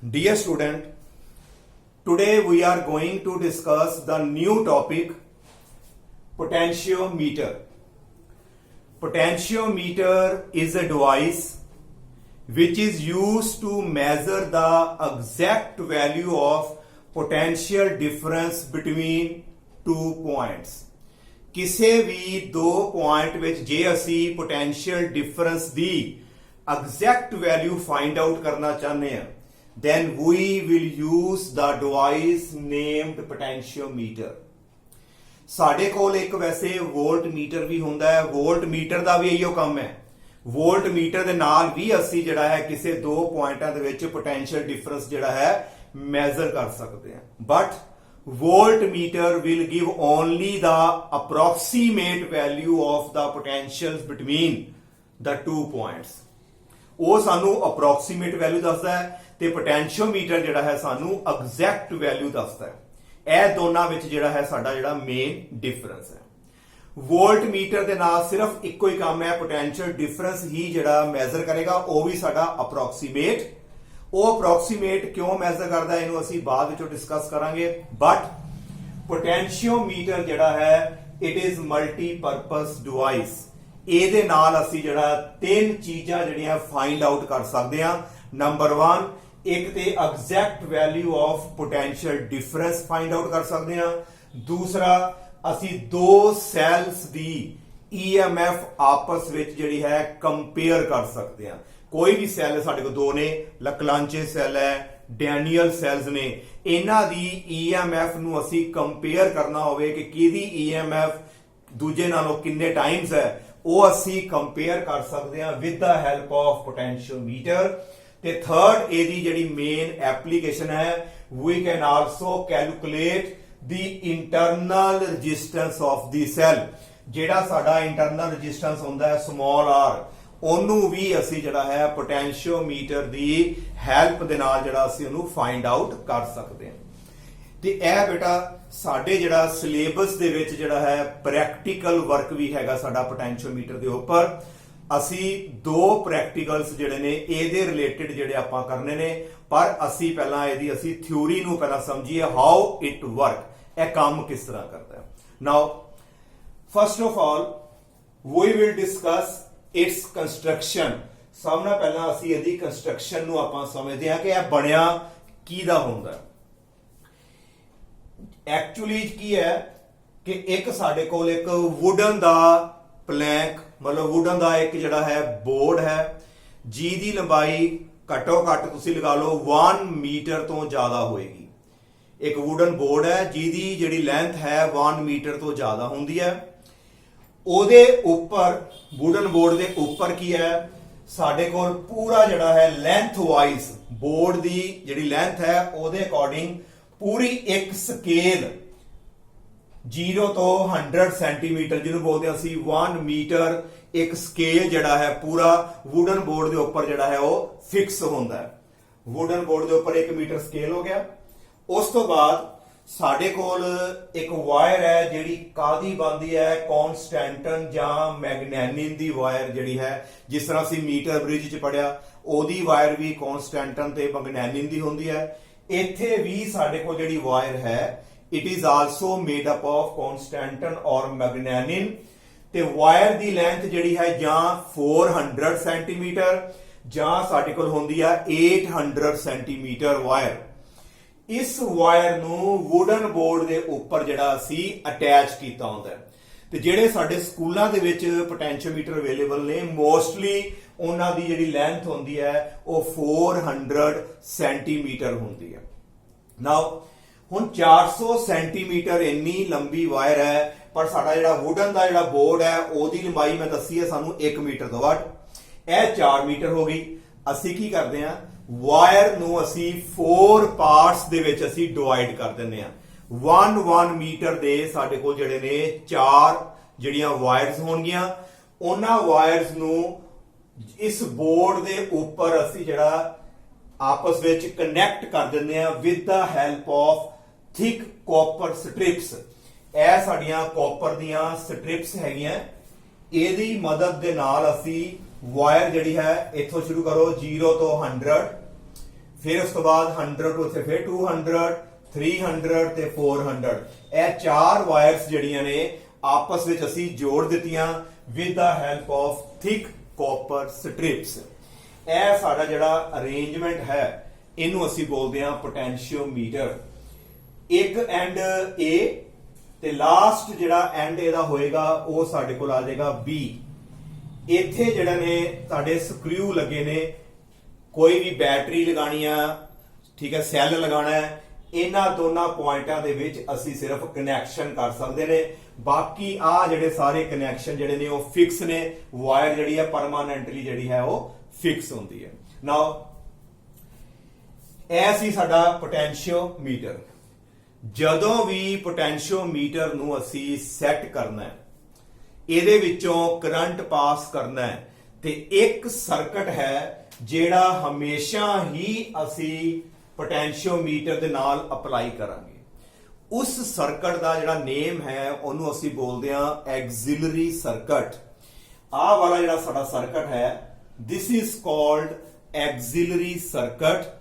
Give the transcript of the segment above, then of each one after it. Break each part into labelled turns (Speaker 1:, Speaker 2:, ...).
Speaker 1: Dear student, today we are going to discuss the new topic potentiometer. Potentiometer is a device which is used to measure the exact value of potential difference between two points. ਕਿਸੇ ਵੀ ਦੋ point ਵਿੱਚ ਜੇ ਅਸੀਂ potential difference ਦੀ exact value find out ਕਰਨਾ ਚਾਹੁੰਦੇ ਹਾਂ then we will use the device named potentiometer. ਸਾਡੇ ਕੋਲ ਇੱਕ ਵੈਸੇ ਵੋਲਟਮੀਟਰ ਵੀ ਹੁੰਦਾ ਹੈ, ਵੋਲਟਮੀਟਰ ਦਾ ਵੀ ਇਹੋ ਕੰਮ ਹੈ। ਵੋਲਟਮੀਟਰ ਦੇ ਨਾਲ ਵੀ ਅਸੀਂ ਜਿਹੜਾ ਹੈ ਕਿਸੇ ਦੋ ਪੁਆਇੰਟਾਂ ਦੇ ਵਿੱਚ ਪੋਟੈਂਸ਼ੀਅਲ ਡਿਫਰੈਂਸ ਜਿਹੜਾ ਹੈ ਮੈਜ਼ਰ ਕਰ ਸਕਦੇ ਹਾਂ, but voltmeter will give only the approximate value of the potentials between the two points. ਉਹ ਸਾਨੂੰ approximate value ਦੱਸਦਾ ਹੈ ਤੇ potentiometer ਜਿਹੜਾ ਹੈ ਸਾਨੂੰ exact value ਦੱਸਦਾ ਹੈ। ਇਹ ਦੋਨਾਂ ਵਿੱਚ ਜਿਹੜਾ ਹੈ ਸਾਡਾ ਜਿਹੜਾ ਮੇਨ ਡਿਫਰੈਂਸ ਹੈ। ਵੋਲਟਮੀਟਰ ਦੇ ਨਾਲ ਸਿਰਫ ਇੱਕੋ ਹੀ ਕੰਮ ਹੈ, ਪੋਟੈਂਸ਼ੀਅਲ ਡਿਫਰੈਂਸ ਹੀ ਜਿਹੜਾ ਮੈਜ਼ਰ ਕਰੇਗਾ, ਉਹ ਵੀ ਸਾਡਾ ਅਪਰੋਕਸੀਮੇਟ। ਉਹ ਅਪਰੋਕਸੀਮੇਟ ਕਿਉਂ ਮੈਜ਼ਰ ਕਰਦਾ ਇਹਨੂੰ ਅਸੀਂ ਬਾਅਦ ਵਿੱਚੋਂ ਡਿਸਕਸ ਕਰਾਂਗੇ, ਬਟ ਪੋਟੈਂਸ਼ੀਓਮੀਟਰ ਜਿਹੜਾ ਹੈ ਇਟ ਇਜ਼ ਮਲਟੀਪਰਪਸ ਡਿਵਾਈਸ। ਇਹਦੇ ਨਾਲ ਅਸੀਂ ਜਿਹੜਾ ਤਿੰਨ ਚੀਜ਼ਾਂ ਜਿਹੜੀਆਂ ਫਾਈਂਡ ਆਊਟ ਕਰ ਸਕਦੇ ਹਾਂ। ਨੰਬਰ 1, ਇੱਕ ਤੇ exact value of potential difference find out ਕਰ ਸਕਦੇ ਹਾਂ। ਦੂਸਰਾ, ਅਸੀਂ ਦੋ ਸੈਲਸ ਦੀ EMF ਆਪਸ ਵਿੱਚ ਜਿਹੜੀ ਹੈ ਕੰਪੇਅਰ ਕਰ ਸਕਦੇ ਹਾਂ। ਕੋਈ ਵੀ ਸੈੱਲ ਸਾਡੇ ਕੋਲ ਦੋ ਨੇ, ਲਕਲਾਂਚੇ ਸੈੱਲ ਹੈ, ਡੈਨੀਅਲ ਸੈਲਸ ਨੇ, ਇਹਨਾਂ ਦੀ EMF ਨੂੰ ਅਸੀਂ ਕੰਪੇਅਰ ਕਰਨਾ ਹੋਵੇ ਕਿ ਕਿਹਦੀ EMF ਦੂਜੇ ਨਾਲੋਂ ਕਿੰਨੇ ਟਾਈਮਸ ਹੈ, ਉਹ ਅਸੀਂ ਕੰਪੇਅਰ ਕਰ ਸਕਦੇ ਹਾਂ ਵਿਦ ਦਾ ਹੈਲਪ ਆਫ ਪੋਟੈਂਸ਼ੀਓਮੀਟਰ। ਤੇ ਥਰਡ, ਇਹਦੀ ਜਿਹੜੀ ਮੇਨ ਐਪਲੀਕੇਸ਼ਨ ਹੈ, ਵੀ can also calculate the internal resistance of the cell. ਜਿਹੜਾ ਸਾਡਾ ਇੰਟਰਨਲ ਰੈਜ਼ਿਸਟੈਂਸ ਹੁੰਦਾ ਹੈ ਸਮਾਲ r, ਉਹਨੂੰ ਵੀ ਅਸੀਂ ਜਿਹੜਾ ਹੈ ਪੋਟੈਂਸ਼ੀਓਮੀਟਰ ਦੀ ਹੈਲਪ ਦੇ ਨਾਲ ਜਿਹੜਾ ਅਸੀਂ ਉਹਨੂੰ ਫਾਈਂਡ ਆਊਟ ਕਰ ਸਕਦੇ ਹਾਂ। ਤੇ ਇਹ ਬੇਟਾ ਸਾਡੇ ਜਿਹੜਾ ਸਿਲੇਬਸ ਦੇ ਵਿੱਚ ਜਿਹੜਾ ਹੈ ਪ੍ਰੈਕਟੀਕਲ ਵਰਕ ਵੀ ਹੈਗਾ ਸਾਡਾ ਪੋਟੈਂਸ਼ੀਓਮੀਟਰ ਦੇ ਉੱਪਰ। ਅਸੀਂ ਦੋ ਪ੍ਰੈਕਟੀਕਲਸ ਜਿਹੜੇ ਨੇ ਇਹਦੇ ਰਿਲੇਟਡ ਜਿਹੜੇ ਆਪਾਂ ਕਰਨੇ ਨੇ, ਪਰ ਅਸੀਂ ਪਹਿਲਾਂ ਇਹਦੀ ਅਸੀਂ ਥਿਊਰੀ ਨੂੰ ਪਹਿਲਾਂ ਸਮਝੀਏ, ਹਾਊ ਇਟ ਵਰਕ, ਇਹ ਕੰਮ ਕਿਸ ਤਰ੍ਹਾਂ ਕਰਦਾ ਹੈ। Now first of all we will discuss its construction. ਸਭ ਨਾਲ ਪਹਿਲਾਂ ਅਸੀਂ ਇਹਦੀ ਕੰਸਟਰਕਸ਼ਨ ਨੂੰ ਆਪਾਂ ਸਮਝਦੇ ਹਾਂ ਕਿ ਇਹ ਬਣਿਆ ਕਿਹਦਾ ਹੁੰਦਾ। ਐਕਚੁਅਲੀ ਕੀ ਹੈ ਕਿ ਇੱਕ ਸਾਡੇ ਕੋਲ ਇੱਕ ਵੁਡਨ ਦਾ ਪਲੈਂਕ, ਮਤਲਬ ਵੁਡਨ ਦਾ ਇੱਕ ਜਿਹੜਾ ਹੈ ਬੋਰਡ ਹੈ, ਜਿਹਦੀ ਲੰਬਾਈ ਘੱਟੋ ਘੱਟ ਤੁਸੀਂ ਲਗਾ ਲਓ 1 ਮੀਟਰ ਤੋਂ ਜ਼ਿਆਦਾ ਹੋਏਗੀ। ਇੱਕ ਵੁਡਨ ਬੋਰਡ ਹੈ ਜਿਹਦੀ ਜਿਹੜੀ ਲੈਂਥ ਹੈ 1 ਮੀਟਰ ਤੋਂ ਜ਼ਿਆਦਾ ਹੁੰਦੀ ਹੈ। ਉਹਦੇ ਉੱਪਰ, ਵੁਡਨ ਬੋਰਡ ਦੇ ਉੱਪਰ ਕੀ ਹੈ, ਸਾਡੇ ਕੋਲ ਪੂਰਾ ਜਿਹੜਾ ਹੈ ਲੈਂਥ ਵਾਈਜ਼ ਬੋਰਡ ਦੀ ਜਿਹੜੀ ਲੈਂਥ ਹੈ ਉਹਦੇ ਅਕੋਰਡਿੰਗ ਪੂਰੀ ਇੱਕ ਸਕੇਲ 0 ਤੋਂ 100 ਸੈਂਟੀਮੀਟਰ, ਜਿਹਨੂੰ ਬੋਲਦੇ ਅਸੀਂ 1 ਮੀਟਰ, ਇੱਕ ਸਕੇਲ ਜਿਹੜਾ ਹੈ ਪੂਰਾ ਵੁਡਨ ਬੋਰਡ ਦੇ ਉੱਪਰ ਜਿਹੜਾ ਹੈ ਉਹ ਫਿਕਸ ਹੁੰਦਾ ਹੈ। ਵੁਡਨ ਬੋਰਡ ਦੇ ਉੱਪਰ 1 ਮੀਟਰ ਸਕੇਲ ਹੋ ਗਿਆ। ਉਸ ਤੋਂ ਬਾਅਦ ਸਾਡੇ ਕੋਲ ਇੱਕ ਵਾਇਰ ਹੈ ਜਿਹੜੀ ਕਾਦੀ ਬਣਦੀ ਹੈ, ਕੌਨਸਟੈਂਟਨ ਜਾਂ ਮੈਗਨੈਨਿਨ ਦੀ ਵਾਇਰ ਜਿਹੜੀ ਹੈ, ਜਿਸ ਤਰ੍ਹਾਂ ਅਸੀਂ ਮੀਟਰ ਬ੍ਰਿਜ 'ਚ ਪੜਿਆ, ਉਹਦੀ ਵਾਇਰ ਵੀ ਕੌਨਸਟੈਂਟਨ ਤੇ ਮੈਗਨੈਨਿਨ ਦੀ ਹੁੰਦੀ ਹੈ। ਇੱਥੇ ਵੀ ਸਾਡੇ ਕੋਲ ਜਿਹੜੀ ਵਾਇਰ ਹੈ it is also made up of constantan or magnanin, ਤੇ ਵਾਇਰ ਦੀ ਲੈਂਥ ਜਿਹੜੀ ਹੈ ਜਾਂ 400 ਸੈਂਟੀਮੀਟਰ ਜਾਂ ਸਾਡੇ ਕੋਲ ਹੁੰਦੀ ਆ 800 ਸੈਂਟੀਮੀਟਰ ਵਾਇਰ। ਇਸ ਵਾਇਰ ਨੂੰ ਵੁਡਨ ਬੋਰਡ ਦੇ ਉੱਪਰ ਜਿਹੜਾ ਅਸੀਂ ਅਟੈਚ ਕੀਤਾ ਹੁੰਦਾ ਹੈ। ਤੇ ਜਿਹੜੇ ਸਾਡੇ ਸਕੂਲਾਂ ਦੇ ਵਿੱਚ ਪੋਟੈਂਸ਼ੀਓਮੀਟਰ ਅਵੇਲੇਬਲ ਨੇ, ਮੋਸਟਲੀ ਉਹਨਾਂ ਦੀ ਜਿਹੜੀ ਲੈਂਥ ਹੁੰਦੀ ਹੈ ਉਹ 400 ਸੈਂਟੀਮੀਟਰ ਹੁੰਦੀ ਹੈ। ਨਾਓ ਹੁਣ 400 ਸੈਂਟੀਮੀਟਰ ਇੰਨੀ ਲੰਬੀ ਵਾਇਰ ਹੈ, ਪਰ ਸਾਡਾ ਜਿਹੜਾ ਵੁਡਨ ਦਾ ਜਿਹੜਾ ਬੋਰਡ ਹੈ ਉਹਦੀ ਲੰਬਾਈ ਮੈਂ ਦੱਸੀ ਹੈ ਸਾਨੂੰ 1 ਮੀਟਰ ਤੋਂ ਵੱਧ, ਇਹ 4 ਮੀਟਰ ਹੋ ਗਈ। ਅਸੀਂ ਕੀ ਕਰਦੇ ਹਾਂ, ਵਾਇਰ ਨੂੰ ਅਸੀਂ 4 ਪਾਰਟਸ ਦੇ ਵਿੱਚ ਅਸੀਂ ਡਿਵਾਈਡ ਕਰ ਦਿੰਦੇ ਹਾਂ। 1 ਮੀਟਰ ਦੇ ਸਾਡੇ ਕੋਲ ਜਿਹੜੇ ਨੇ 4 ਜਿਹੜੀਆਂ ਵਾਇਰਸ ਹੋਣਗੀਆਂ, ਉਹਨਾਂ ਵਾਇਰਸ ਨੂੰ ਇਸ ਬੋਰਡ ਦੇ ਉੱਪਰ ਅਸੀਂ ਜਿਹੜਾ ਆਪਸ ਵਿੱਚ ਕਨੈਕਟ ਕਰ ਦਿੰਦੇ ਹਾਂ with the help of thick copper strips. ਇਹ ਸਾਡੀਆਂ ਕਾਪਰ ਦੀਆਂ ਸਟ੍ਰਿਪਸ ਹੈਗੀਆਂ, ਇਹਦੀ ਮਦਦ ਦੇ ਨਾਲ ਅਸੀਂ ਵਾਇਰ ਜਿਹੜੀ ਹੈ ਇੱਥੋਂ ਸ਼ੁਰੂ ਕਰੋ 0 ਤੋਂ 100, फिर उस तो बाद 100 तो उत्थे फिर 200 300 ते 400 ਇਹ ਚਾਰ ਵਾਇਰਸ ਜਿਹੜੀਆਂ ਨੇ ਆਪਸ ਵਿੱਚ ਅਸੀਂ ਜੋੜ ਦਿੱਤੀਆਂ with the help of thick copper strips. ਇਹ ਸਾਡਾ ਜਿਹੜਾ ਅਰੇਂਜਮੈਂਟ ਹੈ ਇਹਨੂੰ ਅਸੀਂ ਬੋਲਦੇ ਹਾਂ ਪੋਟੈਂਸ਼ੀਓਮੀਟਰ। ਇੱਕ ਐਂਡ A ਤੇ ਲਾਸਟ ਜਿਹੜਾ ਐਂਡ ਇਹਦਾ ਹੋਏਗਾ ਉਹ ਸਾਡੇ ਕੋਲ ਆ ਜਾਏਗਾ B। ਇੱਥੇ ਜਿਹੜਾ ਨੇ ਤੁਹਾਡੇ ਸਕਰੂ ਲੱਗੇ ਨੇ, ਕੋਈ ਵੀ ਬੈਟਰੀ ਲਗਾਣੀ ਆ, ਠੀਕ ਹੈ, ਸੈੱਲ ਲਗਾਣਾ ਹੈ, ਇਹਨਾਂ ਦੋਨਾਂ ਪੁਆਇੰਟਾਂ ਦੇ ਵਿੱਚ ਅਸੀਂ ਸਿਰਫ ਕਨੈਕਸ਼ਨ ਕਰ ਸਕਦੇ ਨੇ। ਬਾਕੀ ਆ ਜਿਹੜੇ ਸਾਰੇ ਕਨੈਕਸ਼ਨ ਜਿਹੜੇ ਨੇ ਉਹ ਫਿਕਸ ਨੇ, ਵਾਇਰ ਜਿਹੜੀ ਹੈ ਪਰਮਾਨੈਂਟਲੀ ਜਿਹੜੀ ਹੈ ਉਹ ਫਿਕਸ ਹੁੰਦੀ ਹੈ। ਨਾਓ ਇਹ ਸੀ ਸਾਡਾ ਪੋਟੈਂਸ਼ੀਓਮੀਟਰ। ਜਦੋਂ ਵੀ ਪੋਟੈਂਸ਼ੀਓਮੀਟਰ ਨੂੰ ਅਸੀਂ ਸੈੱਟ ਕਰਨਾ ਹੈ, ਇਹਦੇ ਵਿੱਚੋਂ ਕਰੰਟ ਪਾਸ ਕਰਨਾ ਹੈ, ਤੇ ਇੱਕ ਸਰਕਟ ਹੈ ਜਿਹੜਾ ਹਮੇਸ਼ਾ ਹੀ ਅਸੀਂ ਪੋਟੈਂਸ਼ੀਓਮੀਟਰ ਦੇ ਨਾਲ ਅਪਲਾਈ ਕਰਾਂਗੇ। ਉਸ ਸਰਕਟ ਦਾ ਜਿਹੜਾ ਨੇਮ ਹੈ ਉਹਨੂੰ ਅਸੀਂ ਬੋਲਦੇ ਹਾਂ ਐਗਜ਼ਿਲਰੀ ਸਰਕਟ। ਆਹ ਵਾਲਾ ਜਿਹੜਾ ਸਾਡਾ ਸਰਕਟ ਹੈ, ਦਿਸ ਇਜ਼ ਕਾਲਡ ਐਗਜ਼ਿਲਰੀ ਸਰਕਟ।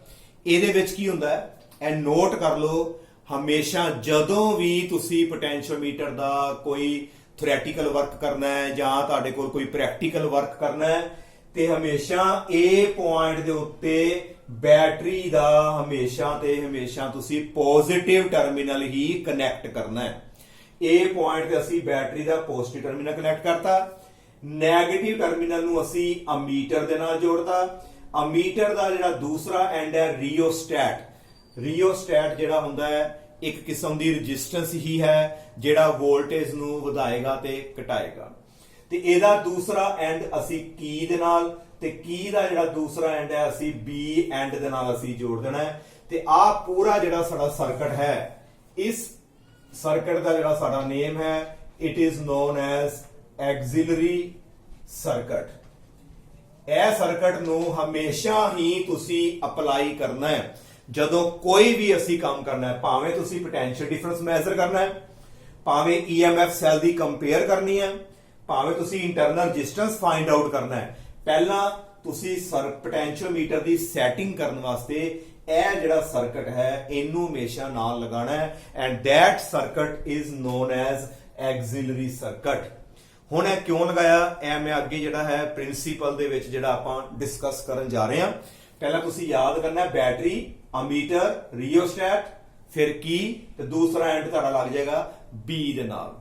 Speaker 1: ਇਹਦੇ ਵਿੱਚ ਕੀ ਹੁੰਦਾ ਹੈ, ਇਹ ਨੋਟ ਕਰ ਲਓ, ਹਮੇਸ਼ਾ ਜਦੋਂ ਵੀ ਤੁਸੀਂ ਪੋਟੈਂਸ਼ੀਓਮੀਟਰ ਦਾ ਕੋਈ ਥਿਓਰੈਟੀਕਲ ਵਰਕ ਕਰਨਾ ਹੈ ਜਾਂ ਤੁਹਾਡੇ ਕੋਲ ਕੋਈ ਪ੍ਰੈਕਟੀਕਲ ਵਰਕ ਕਰਨਾ ਹੈ, ਤੇ ਹਮੇਸ਼ਾ A ਪੁਆਇੰਟ ਦੇ ਉੱਤੇ ਬੈਟਰੀ ਦਾ ਹਮੇਸ਼ਾ ਤੁਸੀਂ ਪੋਜ਼ਿਟਿਵ ਟਰਮੀਨਲ ਹੀ ਕਨੈਕਟ ਕਰਨਾ ਹੈ। A ਪੁਆਇੰਟ ਤੇ ਅਸੀਂ ਬੈਟਰੀ ਦਾ ਪੋਜ਼ਿਟਿਵ ਟਰਮੀਨਲ ਕਨੈਕਟ ਕਰਤਾ, ਨੈਗੇਟਿਵ ਟਰਮੀਨਲ ਨੂੰ ਅਸੀਂ ਅਮੀਟਰ ਦੇ ਨਾਲ ਜੋੜਤਾ। ਅਮੀਟਰ ਦਾ ਜਿਹੜਾ ਦੂਸਰਾ ਐਂਡ ਹੈ ਰਿਓਸਟੈਟ। ਰਿਓਸਟੈਟ ਜਿਹੜਾ ਹੁੰਦਾ ਹੈ ਇੱਕ ਕਿਸਮ ਦੀ ਰੈਜ਼ਿਸਟੈਂਸ ਹੀ ਹੈ ਜਿਹੜਾ ਵੋਲਟੇਜ ਨੂੰ ਵਧਾਏਗਾ ਤੇ ਘਟਾਏਗਾ। ਤੇ ਇਹਦਾ ਦੂਸਰਾ ਐਂਡ ਅਸੀਂ ਕੀ ਦੇ ਨਾਲ, ਤੇ ਕੀ ਦਾ ਜਿਹੜਾ ਦੂਸਰਾ ਐਂਡ ਹੈ ਅਸੀਂ B ਐਂਡ ਦੇ ਨਾਲ ਅਸੀਂ ਜੋੜ ਦੇਣਾ ਹੈ। ਤੇ ਆਹ ਪੂਰਾ ਜਿਹੜਾ ਸਾਡਾ ਸਰਕਟ ਹੈ, ਇਸ ਸਰਕਟ ਦਾ ਜਿਹੜਾ ਸਾਡਾ ਨੇਮ ਹੈ, it is known as auxiliary circuit. ਇਹ ਸਰਕਟ ਨੂੰ ਹਮੇਸ਼ਾ ਹੀ ਤੁਸੀਂ ਅਪਲਾਈ ਕਰਨਾ ਹੈ ਜਦੋਂ ਕੋਈ ਵੀ ਅਸੀਂ ਕੰਮ ਕਰਨਾ ਹੈ। ਭਾਵੇਂ ਤੁਸੀਂ ਪੋਟੈਂਸ਼ੀਅਲ ਡਿਫਰੈਂਸ ਮੈਜ਼ਰ ਕਰਨਾ ਹੈ, ਭਾਵੇਂ EMF ਸੈੱਲ ਦੀ ਕੰਪੇਅਰ ਕਰਨੀ ਹੈ, ਭਾਵੇਂ ਤੁਸੀਂ ਇੰਟਰਨਲ ਰੈਜ਼ਿਸਟੈਂਸ ਫਾਈਂਡ ਆਊਟ ਕਰਨਾ ਹੈ, ਪਹਿਲਾਂ ਤੁਸੀਂ ਪੋਟੈਂਸ਼ੀਓਮੀਟਰ ਦੀ ਸੈਟਿੰਗ ਕਰਨ ਵਾਸਤੇ ਇਹ ਜਿਹੜਾ ਸਰਕਟ ਹੈ ਇਹਨੂੰ ਹਮੇਸ਼ਾ ਨਾਲ ਲਗਾਉਣਾ ਹੈ, and that circuit is known as auxiliary circuit. ਹੁਣ ਇਹ ਕਿਉਂ ਲਗਾਇਆ, ਇਹ ਮੈਂ ਅੱਗੇ ਜਿਹੜਾ ਹੈ ਪ੍ਰਿੰਸੀਪਲ ਦੇ ਵਿੱਚ ਜਿਹੜਾ ਆਪਾਂ ਡਿਸਕਸ ਕਰਨ ਜਾ ਰਹੇ ਹਾਂ। ਪਹਿਲਾਂ ਤੁਸੀਂ ਯਾਦ ਕਰਨਾ, ਬੈਟਰੀ, ਅਮੀਟਰ, ਰਿਓਸਟੈਟ, ਫਿਰ ਕੀ, ਤੇ ਦੂਸਰਾ ਐਂਡ ਤੁਹਾਡਾ ਲੱਗ ਜਾਏਗਾ B ਦੇ ਨਾਲ।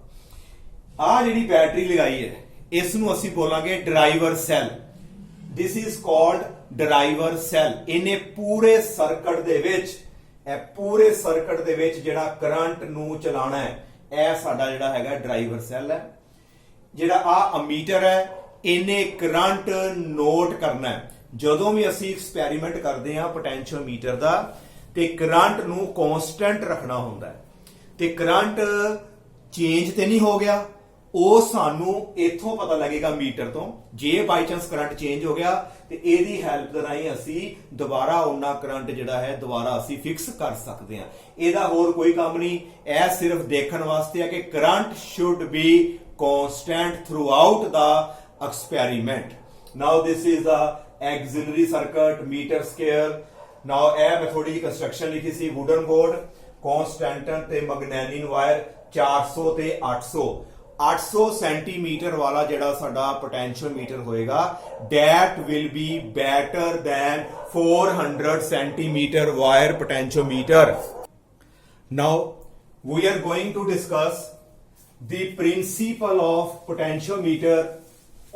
Speaker 1: ਆ ਜਿਹੜੀ ਬੈਟਰੀ ਲਗਾਈ ਹੈ ਇਸ ਨੂੰ ਅਸੀਂ ਬੋਲਾਂਗੇ driver cell. This is called driver cell. ਇਹਨੇ ਪੂਰੇ ਸਰਕਟ ਦੇ ਵਿੱਚ ਜਿਹੜਾ ਕਰੰਟ ਨੂੰ ਚਲਾਣਾ ਹੈ, ਇਹ ਸਾਡਾ ਜਿਹੜਾ ਹੈਗਾ ਡਰਾਈਵਰ ਸੈੱਲ ਹੈ। ਜਿਹੜਾ ਆ ਅਮੀਟਰ ਹੈ, ਇਹਨੇ ਕਰੰਟ ਨੋਟ ਕਰਨਾ ਹੈ। ਜਦੋਂ ਵੀ ਅਸੀਂ ਐਕਸਪੈਰੀਮੈਂਟ ਕਰਦੇ ਹਾਂ ਪੋਟੈਂਸ਼ੀਓਮੀਟਰ ਦਾ, ਤੇ ਕਰੰਟ ਨੂੰ ਕਾਂਸਟੈਂਟ ਰੱਖਣਾ ਹੁੰਦਾ ਹੈ, ਤੇ ਕਰੰਟ ਚੇਂਜ ਤੇ ਨਹੀਂ ਹੋ ਗਿਆ, ਉਹ ਸਾਨੂੰ ਇੱਥੋਂ ਪਤਾ ਲੱਗੇਗਾ ਮੀਟਰ ਤੋਂ। ਜੇ ਬਾਈ ਚਾਂਸ ਕਰੰਟ ਚੇਂਜ ਹੋ ਗਿਆ ਤੇ ਇਹਦੀ ਹੈਲਪ ਦੇ ਰਾਹੀਂ ਅਸੀਂ ਦੁਬਾਰਾ ਉਹਨਾਂ ਕਰੰਟ ਜਿਹੜਾ ਹੈ ਦੁਬਾਰਾ ਅਸੀਂ ਫਿਕਸ ਕਰ ਸਕਦੇ ਹਾਂ। ਇਹਦਾ ਹੋਰ ਕੋਈ ਕੰਮ ਨਹੀਂ, ਇਹ ਸਿਰਫ ਦੇਖਣ ਵਾਸਤੇ ਹੈ ਕਿ current should be constant throughout the experiment. Now this is the auxiliary circuit, meter scale. Now ਇਹ ਮੈਂ ਥੋੜੀ ਜਿਹੀ ਕੰਸਟਰਕਸ਼ਨ ਲਿਖੀ ਸੀ, ਵੁਡਨ ਬੋਰਡ, ਕਨਸਟੈਂਟਨ ਤੇ ਮੈਗਨੇਨਿਨ ਵਾਇਰ, 400 ਤੇ 800 ਸੈਂਟੀਮੀਟਰ ਵਾਲਾ ਜਿਹੜਾ ਸਾਡਾ ਪੋਟੈਂਸ਼ੀਓਮੀਟਰ ਹੋਏਗਾ, that will be better than 400 centimeter wire potentiometer. Now we are going to discuss the principle of potentiometer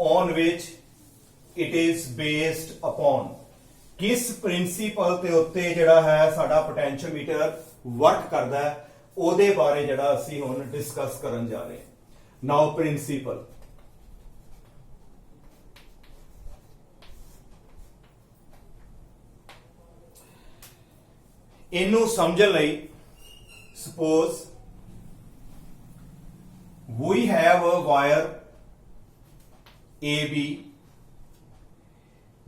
Speaker 1: on which it is based upon. किस प्रिंसीपल ते उत्ते ਜਿਹੜਾ ਹੈ ਸਾਡਾ ਪੋਟੈਂਸ਼ੀਓਮੀਟਰ ਵਰਕ ਕਰਦਾ ਹੈ, ਉਹਦੇ ਬਾਰੇ ਜਿਹੜਾ ਅਸੀਂ ਹੁਣ ਡਿਸਕਸ ਕਰਨ ਜਾ ਰਹੇ ਹਾਂ। ਨਾਓ ਪ੍ਰਿੰਸੀਪਲ, ਇਹਨੂੰ ਸਮਝਣ ਲਈ suppose we have a wire AB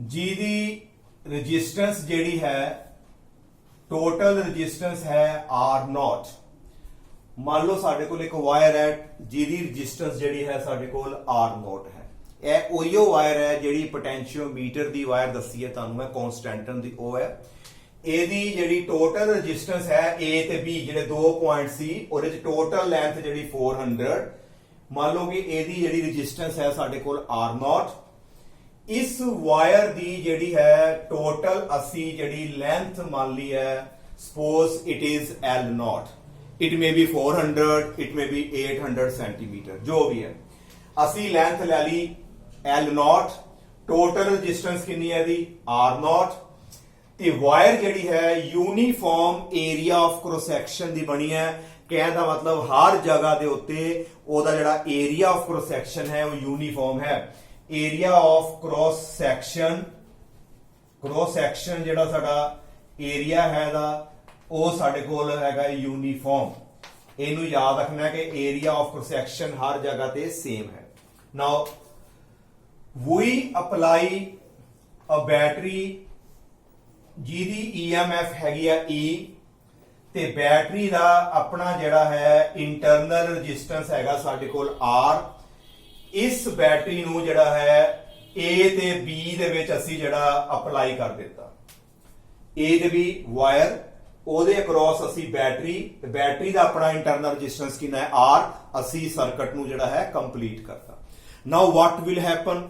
Speaker 1: ਜਿਹਦੀ ਰੈਜ਼ਿਸਟੈਂਸ ਜਿਹੜੀ ਹੈ, ਟੋਟਲ ਰੈਜ਼ਿਸਟੈਂਸ ਹੈ R0। ਮੰਨ ਲਓ ਸਾਡੇ ਕੋਲ ਇੱਕ ਵਾਇਰ ਹੈ ਜਿਹਦੀ ਰੈਜ਼ਿਸਟੈਂਸ ਜਿਹੜੀ ਹੈ ਸਾਡੇ ਕੋਲ R0 ਹੈ। ਇਹ ਉਹੀਓ ਵਾਇਰ ਹੈ ਜਿਹੜੀ ਪੋਟੈਂਸ਼ੀਓਮੀਟਰ ਦੀ ਵਾਇਰ ਦੱਸੀ ਹੈ ਤੁਹਾਨੂੰ ਮੈਂ, ਕਨਸਟੈਂਟਨ ਦੀ ਉਹ ਹੈ। ਇਹਦੀ ਜਿਹੜੀ ਟੋਟਲ ਰੈਜ਼ਿਸਟੈਂਸ ਹੈ A ਤੇ B ਜਿਹੜੇ ਦੋ ਪੁਆਇੰਟ ਸੀ ਉਹਦੇ ਚ ਟੋਟਲ ਲੈਂਥ ਜਿਹੜੀ 400 ਮੰਨ ਲਓ ਕਿ ਇਹਦੀ ਜਿਹੜੀ ਰੈਜ਼ਿਸਟੈਂਸ ਹੈ ਸਾਡੇ ਕੋਲ R0 ਇਸ ਵਾਇਰ ਦੀ ਜਿਹੜੀ ਹੈ ਟੋਟਲ ਅਸੀਂ ਜਿਹੜੀ ਲੈਂਥ ਮੰਨ ਲਈ ਹੈ suppose it is L0 it may be 400 it may be 800 centimeter ਜੋ ਵੀ ਹੈ ਅਸੀਂ ਲੈਂਥ ਲੈ ਲਈ L0 ਟੋਟਲ ਰੈਜ਼ਿਸਟੈਂਸ ਕਿੰਨੀ ਹੈ ਇਹਦੀ R0 ਤੇ ਵਾਇਰ ਜਿਹੜੀ ਹੈ uniform area of cross section ਦੀ ਬਣੀ ਹੈ ਕਹਿਣ ਦਾ ਮਤਲਬ ਹਰ ਜਗ੍ਹਾ ਦੇ ਉੱਤੇ ਉਹਦਾ ਜਿਹੜਾ ਏਰੀਆ ਆਫ ਕ੍ਰੋਸ ਸੈਕਸ਼ਨ ਹੈ ਉਹ ਯੂਨੀਫਾਰਮ ਹੈ ਏਰੀਆ ਆਫ ਕ੍ਰੋਸ ਸੈਕਸ਼ਨ ਜਿਹੜਾ ਸਾਡਾ ਏਰੀਆ ਹੈ ਦਾ ਉਹ ਸਾਡੇ ਕੋਲ ਹੈਗਾ ਯੂਨੀਫਾਰਮ ਇਹਨੂੰ ਯਾਦ ਰੱਖਣਾ ਹੈ ਕਿ ਏਰੀਆ ਆਫ ਕ੍ਰੋਸ ਸੈਕਸ਼ਨ ਹਰ ਜਗ੍ਹਾ ਤੇ ਸੇਮ ਹੈ ਨਾਓ ਵੀ ਅਪਲਾਈ ਅ ਬੈਟਰੀ ਜਿਹਦੀ EMF ਹੈਗੀ ਆ E ਤੇ ਬੈਟਰੀ ਦਾ ਆਪਣਾ ਜਿਹੜਾ ਹੈ ਇੰਟਰਨਲ ਰੈਜ਼ਿਸਟੈਂਸ ਹੈਗਾ ਸਾਡੇ ਕੋਲ R ਇਸ ਬੈਟਰੀ ਨੂੰ ਜਿਹੜਾ ਹੈ A ਤੇ B ਦੇ ਵਿੱਚ ਅਸੀਂ ਜਿਹੜਾ ਅਪਲਾਈ ਕਰ ਦਿੱਤਾ A ਤੇ B ਵਾਇਰ ਉਹਦੇ ਅਕ੍ਰੋਸ ਅਸੀਂ ਬੈਟਰੀ ਦਾ ਆਪਣਾ ਇੰਟਰਨਲ ਰੈਜ਼ਿਸਟੈਂਸ ਕਿੰਨਾ ਹੈ R ਅਸੀਂ ਸਰਕਟ ਨੂੰ ਜਿਹੜਾ ਹੈ ਕੰਪਲੀਟ ਕਰਤਾ ਨਾਓ ਵਾਟ ਵਿਲ ਹੈਪਨ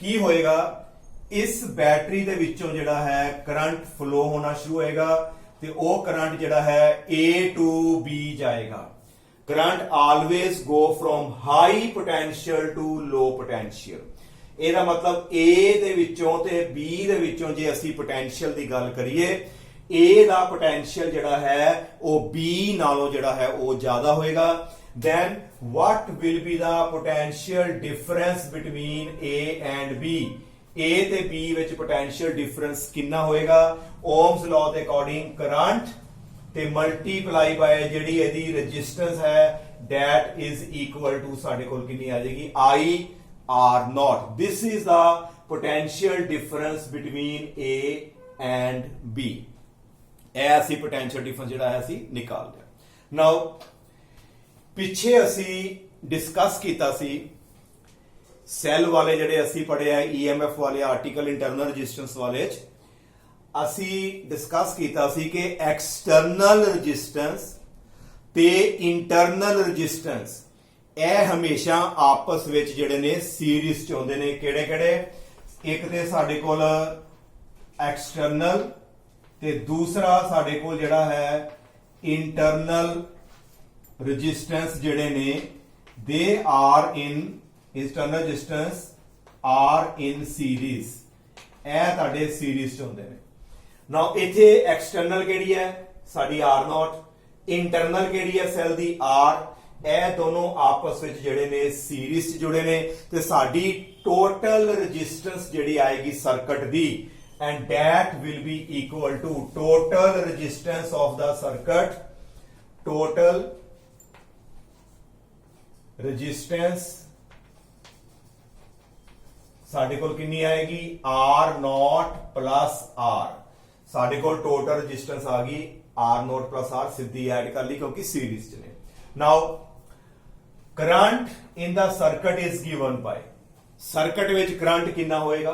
Speaker 1: ਕੀ ਹੋਏਗਾ ਇਸ ਬੈਟਰੀ ਦੇ ਵਿੱਚੋਂ ਜਿਹੜਾ ਹੈ ਕਰੰਟ ਫਲੋ ਹੋਣਾ ਸ਼ੁਰੂ ਹੋਏਗਾ ਤੇ ਉਹ ਕਰੰਟ ਜਿਹੜਾ ਹੈ A to B ਜਾਏਗਾ current always go from high potential to low potential ਇਹਦਾ ਮਤਲਬ A ਦੇ ਵਿੱਚੋਂ ਤੇ B ਦੇ ਵਿੱਚੋਂ ਜੇ ਅਸੀਂ ਪੋਟੈਂਸ਼ੀਅਲ ਦੀ ਗੱਲ ਕਰੀਏ A ਦਾ ਪੋਟੈਂਸ਼ੀਅਲ ਜਿਹੜਾ ਹੈ ਉਹ B ਨਾਲੋਂ ਜਿਹੜਾ ਹੈ ਉਹ ਜ਼ਿਆਦਾ ਹੋਏਗਾ then what will be the potential difference between A and B A ਤੇ B ਵਿੱਚ potential difference ਕਿੰਨਾ ਹੋਏਗਾ ohms law ਦੇ ਅਕੋਰਡਿੰਗ ਕਰੰਟ ਤੇ ਮਲਟੀਪਲਾਈ ਬਾय ਜਿਹੜੀ ਇਹਦੀ ਰੈਜ਼ਿਸਟੈਂਸ ਹੈ that is equal to ਸਾਡੇ ਕੋਲ ਕਿੰਨੀ ਆ ਜਾਏਗੀ IR0 this is the potential difference between A and B ਇਹ ਅਸੀਂ potential difference ਜਿਹੜਾ ਹੈ ਅਸੀਂ ਨਿਕਾਲ ਲਿਆ now ਪਿੱਛੇ ਅਸੀਂ ਡਿਸਕਸ ਕੀਤਾ ਸੀ ਸੈੱਲ ਵਾਲੇ ਜਿਹੜੇ ਅਸੀਂ ਪੜ੍ਹੇ ਆ EMF ਵਾਲੇ ਆਰਟੀਕਲ ਇੰਟਰਨਲ ਰੈਜ਼ਿਸਟੈਂਸ ਵਾਲੇ ਚ ਅਸੀਂ ਡਿਸਕਸ ਕੀਤਾ ਸੀ ਕਿ ਐਕਸਟਰਨਲ ਰੈਜ਼ਿਸਟੈਂਸ ਤੇ ਇੰਟਰਨਲ ਰੈਜ਼ਿਸਟੈਂਸ ਇਹ ਹਮੇਸ਼ਾ ਆਪਸ ਵਿੱਚ ਜਿਹੜੇ ਨੇ ਸੀਰੀਜ਼ ਚ ਹੁੰਦੇ ਨੇ ਕਿਹੜੇ ਕਿਹੜੇ ਇੱਕ ਤੇ ਸਾਡੇ ਕੋਲ ਐਕਸਟਰਨਲ ਤੇ ਦੂਸਰਾ ਸਾਡੇ ਕੋਲ ਜਿਹੜਾ ਹੈ ਇੰਟਰਨਲ resistance ਜਿਹੜੇ ਨੇ they are in internal resistance are in series ਇਹ ਤੁਹਾਡੇ series ਚ ਹੁੰਦੇ ਨੇ now ਇੱਥੇ external ਕਿਹੜੀ ਹੈ ਸਾਡੀ R0 internal ਕਿਹੜੀ ਹੈ ਸੈੱਲ ਦੀ R ਇਹ ਦੋਨੋਂ ਆਪਸ ਵਿੱਚ ਜਿਹੜੇ ਨੇ series ਚ ਜੁੜੇ ਨੇ ਤੇ ਸਾਡੀ total resistance ਜਿਹੜੀ ਆਏਗੀ circuit the and that will be equal to total resistance of the circuit total resistance ਸਾਡੇ ਕੋਲ ਕਿੰਨੀ ਆਏਗੀ R0 plus R ਸਾਡੇ ਕੋਲ ਟੋਟਲ ਰੈਜ਼ਿਸਟੈਂਸ ਆ ਗਈ R0 plus R ਸਿੱਧੀ ਐਡ ਕਰ ਲਈ ਕਿਉਂਕਿ ਸੀਰੀਜ਼ ਚ ਨੇ now current in the circuit is given by circuit ਵਿੱਚ ਕਰੰਟ ਕਿੰਨਾ ਹੋਏਗਾ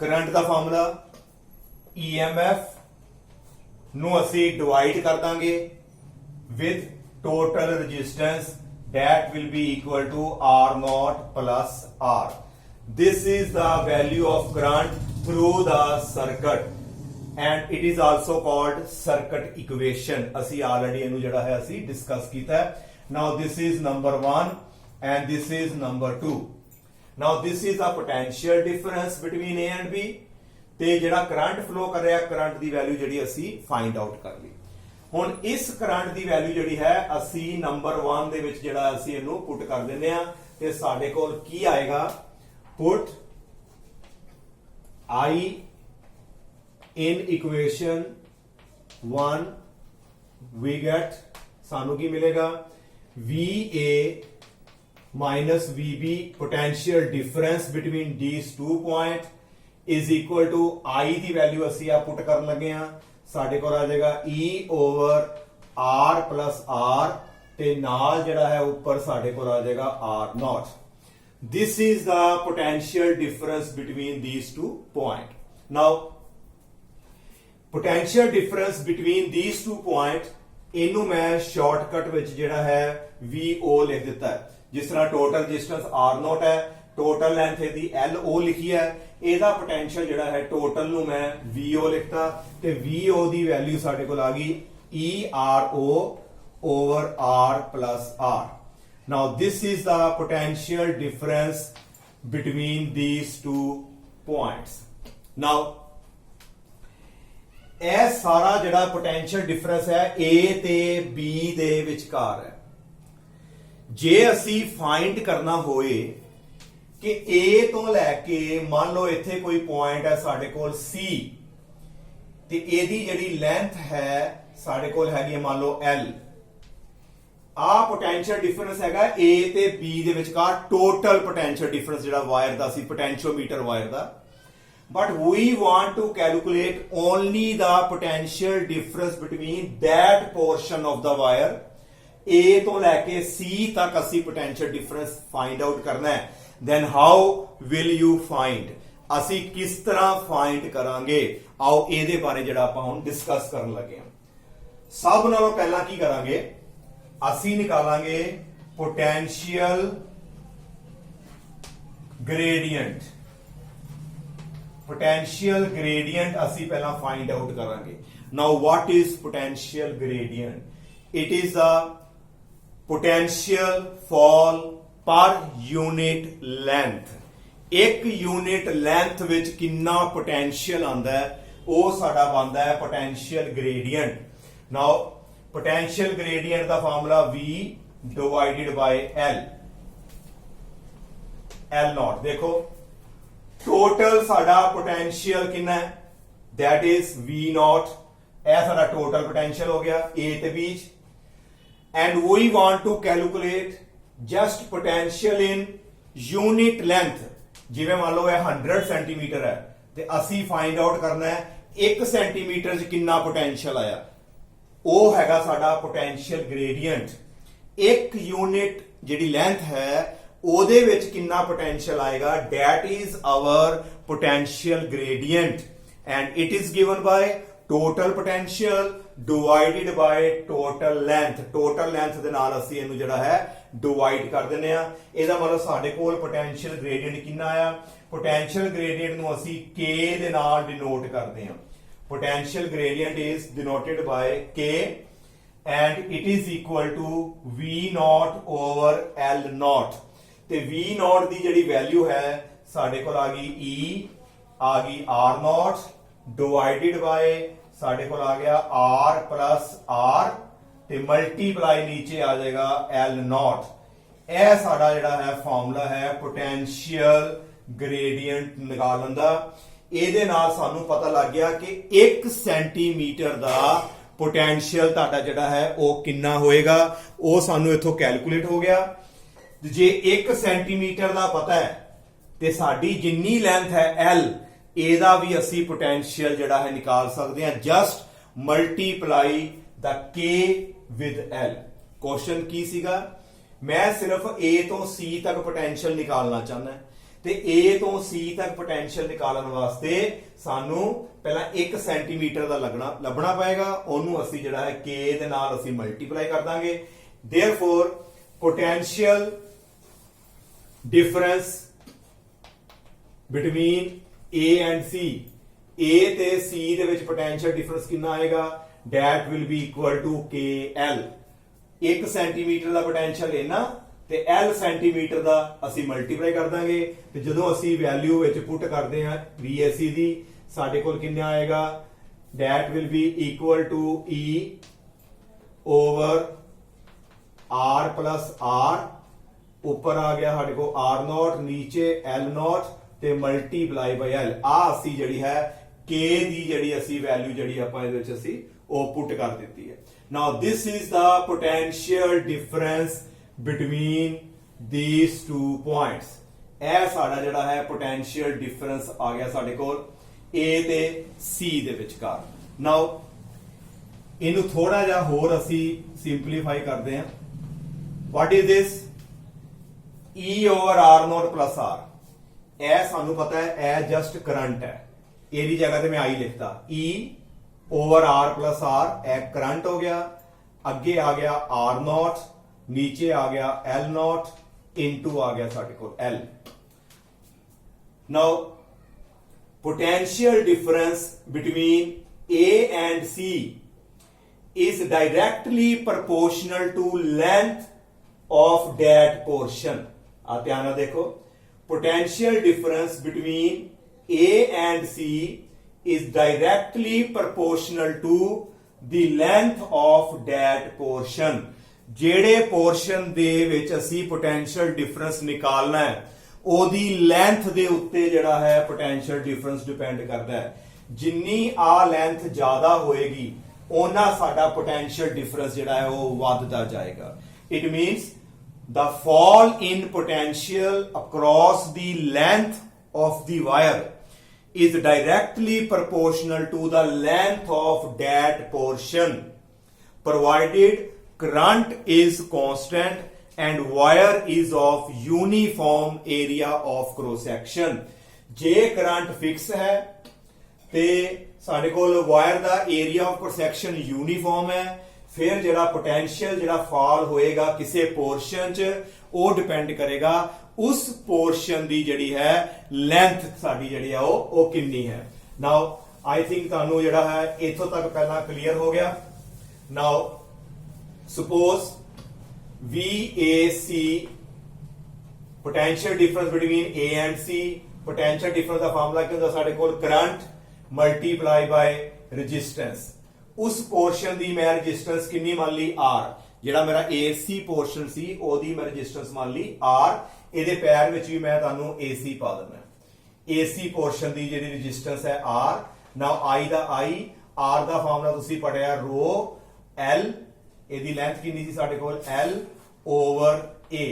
Speaker 1: ਕਰੰਟ ਦਾ ਫਾਰਮੂਲਾ EMF ਨੂੰ ਅਸੀਂ ਡਿਵਾਈਡ ਕਰ ਦਾਂਗੇ with total resistance that will be equal to R0 plus R. This is the value of current through the circuit and it is also called circuit equation. ਅਸੀਂ already ਇਹਨੂੰ ਜਿਹੜਾ ਹੈ ਅਸੀਂ discuss ਕੀਤਾ ਹੈ. Now this is number 1 and this is number 2. Now this is the potential difference between A and B ਤੇ ਜਿਹੜਾ current flow ਕਰ ਰਿਹਾ ਕਰੰਟ ਦੀ ਵੈਲਿਊ ਜਿਹੜੀ ਅਸੀਂ ਫਾਈਂਡ ਆਊਟ ਕਰ ਲਈ ਹੁਣ ਇਸ ਕਰੰਟ ਦੀ ਵੈਲਿਊ ਜਿਹੜੀ ਹੈ ਅਸੀਂ ਨੰਬਰ 1 ਦੇ ਵਿੱਚ ਜਿਹੜਾ ਅਸੀਂ ਇਹਨੂੰ ਪੁੱਟ ਕਰ ਦਿੰਦੇ ਆ ਤੇ ਸਾਡੇ ਕੋਲ ਕੀ ਆਏਗਾ ਪੁੱਟ I in equation 1 we get ਸਾਨੂੰ ਕੀ ਮਿਲੇਗਾ VA minus VB potential difference between these two points is equal to I the value ਅਸੀਂ ਆ ਪੁੱਟ ਕਰਨ ਲੱਗੇ ਆ ਸਾਡੇ ਕੋਲ ਆ ਜਾਏਗਾ E over R plus R ਤੇ ਨਾਲ ਜਿਹੜਾ ਹੈ ਉੱਪਰ ਸਾਡੇ ਕੋਲ ਆ ਜਾਏਗਾ R0 this is the potential difference between these two points now potential difference between these two point इनू मैं शॉर्टकट विच जिहड़ा है VO लिख दिता है। जिस तरह टोटल डिस्टेंस R0 है, टोटल लेंथ इहदी LO लिखी है, ਇਹਦਾ पोटेंशियल जिहड़ा है टोटल ਨੂੰ मैं VO लिखता ते VO ਦੀ वैल्यू ਸਾਡੇ ਕੋਲ ਆ ਗਈ ERO over R plus R. Now this is the potential difference between these two points. Now ਇਹ ਸਾਰਾ ਜਿਹੜਾ पोटेंशियल डिफरेंस है A ਤੇ B ਦੇ ਵਿਚਕਾਰ ਹੈ। ਜੇ ਅਸੀਂ फाइंड करना ਹੋਏ कि A ਤੋਂ ਲੈ ਕੇ ਮੰਨ ਲਓ ਇੱਥੇ ਕੋਈ ਪੁਆਇੰਟ ਹੈ ਸਾਡੇ ਕੋਲ C ਤੇ ਇਹਦੀ ਜਿਹੜੀ ਲੈਂਥ ਹੈ ਸਾਡੇ ਕੋਲ ਹੈਗੀ ਹੈ ਮੰਨ ਲਓ L। ਆ ਪੋਟੈਂਸ਼ੀਅਲ ਡਿਫਰੈਂਸ ਹੈਗਾ A ਤੇ B ਦੇ ਵਿਚਕਾਰ ਟੋਟਲ ਪੋਟੈਂਸ਼ੀਅਲ ਡਿਫਰੈਂਸ ਜਿਹੜਾ ਵਾਇਰ ਦਾ ਸੀ ਪੋਟੈਂਸ਼ੀਓਮੀਟਰ ਵਾਇਰ ਦਾ। but we want to calculate only the potential difference between that portion of the wire A ਤੋਂ ਲੈ ਕੇ C ਤੱਕ ਅਸੀਂ potential difference find out ਕਰਨਾ ਹੈ। then how will you find, ਅਸੀਂ ਕਿਸ ਤਰ੍ਹਾਂ find ਕਰਾਂਗੇ, ਆਓ ਇਹਦੇ ਬਾਰੇ ਜਿਹੜਾ ਆਪਾਂ ਹੁਣ ਡਿਸਕਸ ਕਰਨ ਲੱਗੇ ਹਾਂ। ਸਭ ਨਾਲੋਂ ਪਹਿਲਾਂ ਕੀ ਕਰਾਂਗੇ, ਅਸੀਂ ਨਿਕਾਲਾਂਗੇ potential gradient। potential gradient ਅਸੀਂ ਪਹਿਲਾਂ find out ਕਰਾਂਗੇ। now what is potential gradient? it is the potential fall per unit length। ਇੱਕ ਯੂਨਿਟ ਲੈਂਥ ਵਿੱਚ ਕਿੰਨਾ ਪੋਟੈਂਸ਼ੀਅਲ ਆਂਦਾ ਹੈ ਉਹ ਸਾਡਾ ਬਣਦਾ ਹੈ potential gradient। now potential gradient the formula V divided by L L0। ਦੇਖੋ टोटल साडा पोटेंशियल कितना है, दैट इज V0। यह साडा टोटल पोटेंशियल हो गया A ते बीच। And we want to calculate just potential in unit length. जिवें मान लो यह 100 सेंटीमीटर है ते असी फाइंड आउट करना है 1 सेंटीमीटर च कितना पोटेंशियल आया, वो हैगा साडा पोटेंशियल ग्रेडियंट। एक यूनिट जिहड़ी लेंथ है ਉਹਦੇ ਵਿੱਚ ਕਿੰਨਾ potential ਆਏਗਾ, that is our potential gradient and it is given by total potential divided by total length। total length ਦੇ ਨਾਲ ਅਸੀਂ ਇਹਨੂੰ ਜਿਹੜਾ ਹੈ divide ਕਰ ਦਿੰਨੇ ਆ। ਇਹਦਾ ਮਤਲਬ ਸਾਡੇ ਕੋਲ potential gradient ਕਿੰਨਾ ਆਇਆ, potential gradient ਨੂੰ ਅਸੀਂ K ਦੇ ਨਾਲ denote ਕਰਦੇ ਹਾਂ। potential gradient is denoted by K and it is equal to V0 over L0। ਤੇ V0 ਦੀ ਜਿਹੜੀ ਵੈਲਿਊ ਹੈ ਸਾਡੇ ਕੋਲ ਆ ਗਈ E, ਆ ਗਈ R0 ਡਿਵਾਈਡਡ ਬਾਈ ਸਾਡੇ ਕੋਲ ਆ ਗਿਆ R plus R ਤੇ ਮਲਟੀਪਲਾਈ ਨੀਚੇ ਆ ਜਾਏਗਾ L0। ਇਹ ਸਾਡਾ ਜਿਹੜਾ ਹੈ ਫਾਰਮੂਲਾ ਹੈ ਪੋਟੈਂਸ਼ੀਅਲ ਗ੍ਰੇਡੀਅੰਟ ਨਿਕਾਲਣ ਦਾ। ਇਹਦੇ ਨਾਲ ਸਾਨੂੰ ਪਤਾ ਲੱਗ ਗਿਆ ਕਿ 1 ਸੈਂਟੀਮੀਟਰ ਦਾ ਪੋਟੈਂਸ਼ੀਅਲ ਤੁਹਾਡਾ ਜਿਹੜਾ ਹੈ ਉਹ ਕਿੰਨਾ ਹੋਏਗਾ, ਉਹ ਸਾਨੂੰ ਇੱਥੋਂ ਕੈਲਕੂਲੇਟ ਹੋ ਗਿਆ। ਜੇ 1 ਸੈਂਟੀਮੀਟਰ ਦਾ ਪਤਾ ਹੈ ਤੇ ਸਾਡੀ ਜਿੰਨੀ ਲੈਂਥ ਹੈ L, ਇਹਦਾ ਵੀ ਅਸੀਂ ਪੋਟੈਂਸ਼ੀਅਲ ਜਿਹੜਾ ਹੈ ਨਿਕਾਲ ਸਕਦੇ ਹਾਂ। Just multiply the K with L। Question ਕੀ ਸੀਗਾ, ਮੈਂ ਸਿਰਫ A ਤੋਂ C ਤੱਕ ਪੋਟੈਂਸ਼ੀਅਲ ਨਿਕਾਲਣਾ ਚਾਹੁੰਦਾ ਤੇ A ਤੋਂ C ਤੱਕ ਪੋਟੈਂਸ਼ੀਅਲ ਨਿਕਾਲਣ ਵਾਸਤੇ ਸਾਨੂੰ ਪਹਿਲਾਂ 1 ਸੈਂਟੀਮੀਟਰ ਦਾ ਲੱਭਣਾ ਪਏਗਾ। ਉਹਨੂੰ ਅਸੀਂ ਜਿਹੜਾ ਹੈ K ਦੇ ਨਾਲ ਅਸੀਂ ਮਲਟੀਪਲਾਈ ਕਰ ਦਾਂਗੇ। Therefore potential difference between A and C, A ਤੇ C ਦੇ ਵਿੱਚ potential difference ਕਿੰਨਾ ਆਏਗਾ, that will be equal to KL। 1 centimetre the potential ਲੈਣਾ ਤੇ L ਸੈਂਟੀਮੀਟਰ ਦਾ ਅਸੀਂ ਮਲਟੀਪਲਾਈ ਕਰ ਦਾਂਗੇ ਤੇ ਜਦੋਂ ਅਸੀਂ ਵੈਲਿਊ ਵਿੱਚ ਪੁੱਟ ਕਰਦੇ ਹਾਂ VAC ਦੀ ਸਾਡੇ ਕੋਲ ਕਿੰਨਾ ਆਏਗਾ, that will be equal to E over R plus R। ਉੱਪਰ ਆ ਗਿਆ ਸਾਡੇ ਕੋਲ R0, ਨੀਚੇ L0 ਤੇ ਮਲਟੀਪਲਾਈ ਬਾਈ L। ਆ ਅਸੀਂ ਜਿਹੜੀ ਹੈ K ਦੀ ਜਿਹੜੀ ਅਸੀਂ ਵੈਲਿਊ ਜਿਹੜੀ ਆਪਾਂ ਇਹਦੇ ਵਿੱਚ ਅਸੀਂ ਉਹ ਪੁੱਟ ਕਰ ਦਿੱਤੀ ਹੈ। Now this is the potential difference between these two points। ਇਹ ਸਾਡਾ ਜਿਹੜਾ ਹੈ ਪੋਟੈਂਸ਼ੀਅਲ ਡਿਫਰੈਂਸ ਆ ਗਿਆ ਸਾਡੇ ਕੋਲ A ਤੇ C ਦੇ ਵਿਚਕਾਰ। ਨਾਓ ਇਹਨੂੰ ਥੋੜਾ ਜਿਹਾ ਹੋਰ ਅਸੀਂ ਸਿੰਪਲੀਫਾਈ ਕਰਦੇ ਹਾਂ। what is this, E over R0 plus R। ਇਹ ਸਾਨੂੰ ਪਤਾ ਹੈ ਇਹ ਜਸਟ ਕਰੰਟ ਹੈ, ਇਹਦੀ ਜਗ੍ਹਾ ਤੇ ਮੈਂ I ਲਿਖਤਾ E over R plus R एक करंट हो गया, अगे आ गया आर नॉट, नीचे आ गया एल नॉट, इनटू आ गया साडे कोल L. Now potential difference between A and C is directly proportional to length of that portion। आ ध्यान ਨਾਲ देखो, potential difference between A and C is directly proportional to the length of that portion। ਜਿਹੜੇ portion ਦੇ ਵਿੱਚ ਅਸੀਂ potential difference ਨਿਕਾਲਣਾ ਹੈ ਉਹਦੀ length ਦੇ ਉੱਤੇ ਜਿਹੜਾ ਹੈ potential difference depend ਕਰਦਾ ਹੈ। ਜਿੰਨੀ ਆ length ਜ਼ਿਆਦਾ ਹੋਏਗੀ ओना साडा पोटेंशियल डिफरेंस जिहड़ा है वो वधदा जाएगा। It means the fall in potential across the length of the wire is directly proportional to the length of that portion provided current is constant and wire is of uniform area of cross section. जे current fix है ते ਸਾਡੇ ਕੋਲ wire ਦਾ area of cross section uniform है, फिर ਜਿਹੜਾ potential ਜਿਹੜਾ ਫਾਲ ਹੋਏਗਾ ਕਿਸੇ पोर्शन ਚ ਉਹ डिपेंड करेगा उस पोर्शन ਦੀ ਜਿਹੜੀ ਹੈ ਲੈਂਥ ਸਾਡੀ ਜਿਹੜੀ ਆ ਉਹ ਕਿੰਨੀ ਹੈ। ਨਾਓ आई थिंक ਤੁਹਾਨੂੰ ਜਿਹੜਾ ਹੈ ਇੱਥੋਂ ਤੱਕ ਪਹਿਲਾਂ ਕਲੀਅਰ ਹੋ ਗਿਆ। Now suppose VAC potential difference between A and C। Potential difference ਦਾ ਫਾਰਮੂਲਾ ਕੀ ਹੁੰਦਾ ਸਾਡੇ ਕੋਲ करंट मल्टीप्लाई बाय रेजिस्टेंस। उस पोर्शन दी मैं रेजिस्टेंस कितनी मान ली R, जेड़ा मेरा AC पोर्शन सी ओदी मैं रेजिस्टेंस मान ली R। ਇਹਦੇ पैर ਵਿੱਚ ਵੀ मैं ਤੁਹਾਨੂੰ AC पा देना। AC पोर्शन ਦੀ ਜਿਹੜੀ रेजिस्टेंस है R। Now I the I, R the formula ਤੁਸੀਂ ਪੜਿਆ ਰੋ L, ਇਹਦੀ ਲੈਂਥ ਕਿੰਨੀ ਸੀ ਸਾਡੇ ਕੋਲ L over A।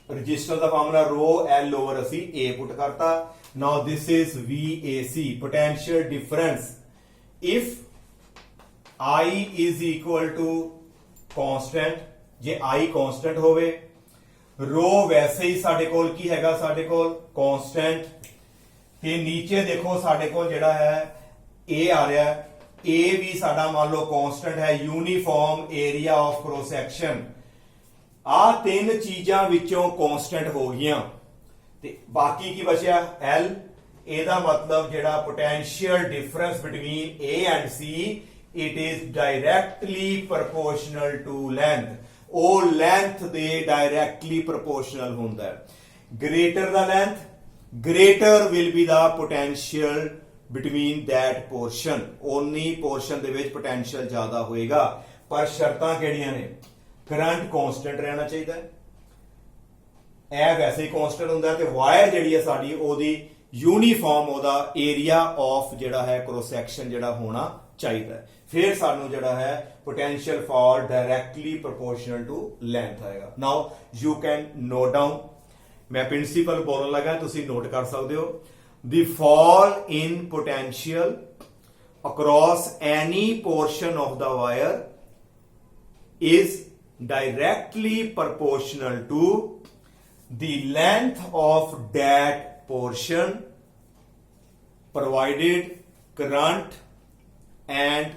Speaker 1: Resistance the formula ਰੋ L ਓਵਰ ਅਸੀਂ A ਪੁੱਟ करता। Now this is VAC, potential difference if I is equal to constant। J I constant होवे, रो वैसे ही साडे कोल की हैगा साडे कोल constant ते नीचे देखो साडे कोल जेड़ा है A आ रहा है, A भी साडा मान लो constant है, uniform area of cross section. आ तीन चीजां विचों constant हो गईयां ते बाकी की बचा L। एदा मतलब जेड़ा potential difference between A and C it is directly proportional to length. ओ लेंथ दे डायरेक्टली प्रोपोर्शनल हुंदा है। Greater the length greater will be the potential between that portion. ओनी पोर्शन दे विच पोटेंशियल ज्यादा होएगा, पर शर्तां किहड़ियां ने? करंट कांस्टेंट रहना चाहिए, ਇਹ वैसे ही कांस्टेंट ਹੁੰਦਾ ਤੇ ਵਾਇਰ ਜਿਹੜੀ ਹੈ ਸਾਡੀ ਉਹਦੀ यूनिफॉर्म ਉਹਦਾ ਏਰੀਆ ਆਫ ਜਿਹੜਾ ਹੈ क्रॉस सेक्शन ਜਿਹੜਾ ਹੋਣਾ ਚਾਹੀਦਾ। फिर ਸਾਨੂੰ ਜਿਹੜਾ ਹੈ potential fall directly proportional to length आएगा। Now you can note down, मैं प्रिंसिपल बोलने लगा ਤੁਸੀਂ नोट कर सकते हो। The fall in potential across any portion of the wire is directly proportional to the length of that portion provided current and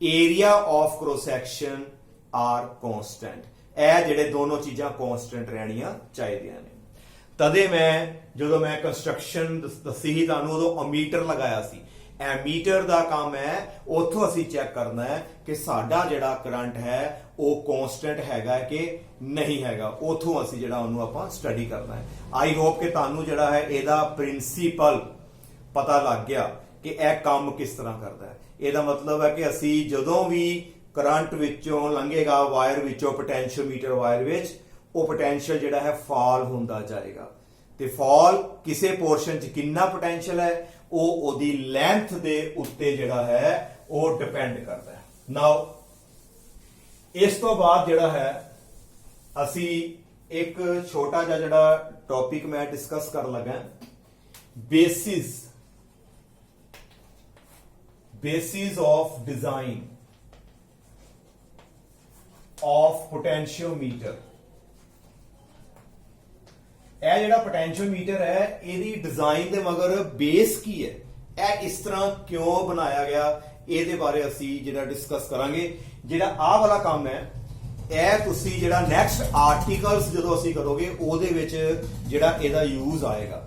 Speaker 1: area of cross section are constant। ਇਹ ਜਿਹੜੇ ਦੋਨੋਂ ਚੀਜ਼ਾਂ constant ਰਹਿਣੀਆਂ ਚਾਹੀਦੀਆਂ ਨੇ। ਤਦੇ ਮੈਂ ਜਦੋਂ ਮੈਂ ਕੰਸਟਰਕਸ਼ਨ ਦੱਸੀ ਸੀ ਤੁਹਾਨੂੰ ਉਦੋਂ ਅਮੀਟਰ ਲਗਾਇਆ ਸੀ। ਐਮੀਟਰ ਦਾ ਕੰਮ ਹੈ ਉੱਥੋਂ ਅਸੀਂ ਚੈੱਕ ਕਰਨਾ ਹੈ ਕਿ ਸਾਡਾ ਜਿਹੜਾ ਕਰੰਟ ਹੈ ਉਹ ਕਾਂਸਟੈਂਟ ਹੈਗਾ ਕਿ ਨਹੀਂ ਹੈਗਾ, ਉੱਥੋਂ ਅਸੀਂ ਜਿਹੜਾ ਉਹਨੂੰ ਆਪਾਂ ਸਟੱਡੀ ਕਰਨਾ ਹੈ। ਆਈ ਹੋਪ ਕਿ ਤੁਹਾਨੂੰ ਜਿਹੜਾ ਹੈ ਇਹਦਾ ਪ੍ਰਿੰਸੀਪਲ ਪਤਾ ਲੱਗ ਗਿਆ ਕਿ ਇਹ ਕੰਮ ਕਿਸ ਤਰ੍ਹਾਂ ਕਰਦਾ ਹੈ। ਇਹਦਾ ਮਤਲਬ ਹੈ ਕਿ ਅਸੀਂ ਜਦੋਂ ਵੀ ਕਰੰਟ ਵਿੱਚੋਂ ਲੰਘੇਗਾ ਵਾਇਰ ਵਿੱਚੋਂ ਪੋਟੈਂਸ਼ੀਓਮੀਟਰ ਵਾਇਰ ਵਿੱਚ, ਉਹ ਪੋਟੈਂਸ਼ੀਅਲ ਜਿਹੜਾ ਹੈ ਫਾਲ ਹੁੰਦਾ ਜਾਏਗਾ ਤੇ ਫਾਲ ਕਿਸੇ ਪੋਰਸ਼ਨ 'ਚ ਕਿੰਨਾ ਪੋਟੈਂਸ਼ੀਅਲ ਹੈ ਉਹ ਉਹਦੀ ਲੈਂਥ ਦੇ ਉੱਤੇ ਜਿਹੜਾ ਹੈ ਉਹ ਡਿਪੈਂਡ ਕਰਦਾ ਹੈ। ਨਾਓ ਇਸ ਤੋਂ ਬਾਅਦ ਜਿਹੜਾ ਹੈ ਅਸੀਂ ਇੱਕ ਛੋਟਾ ਜਿਹਾ ਜਿਹੜਾ ਟੌਪਿਕ ਮੈਂ ਡਿਸਕਸ ਕਰਨ ਲੱਗਾ, basis of design of potentiometer. ਇਹ ਜਿਹੜਾ पोटेंशियोमीटर ਹੈ ਇਹਦੀ डिजाइन ਦੇ मगर बेस की है, ਇਹ इस तरह क्यों बनाया गया, ਇਹਦੇ ਬਾਰੇ ਅਸੀਂ ਜਿਹੜਾ ਡਿਸਕਸ ਕਰਾਂਗੇ। ਜਿਹੜਾ ਆਹ ਵਾਲਾ ਕੰਮ ਹੈ ਇਹ ਤੁਸੀਂ ਜਿਹੜਾ ਨੈਕਸਟ ਆਰਟੀਕਲਸ ਜਦੋਂ ਅਸੀਂ ਕਰੋਗੇ ਉਹਦੇ ਵਿੱਚ ਜਿਹੜਾ ਇਹਦਾ ਯੂਜ਼ ਆਏਗਾ।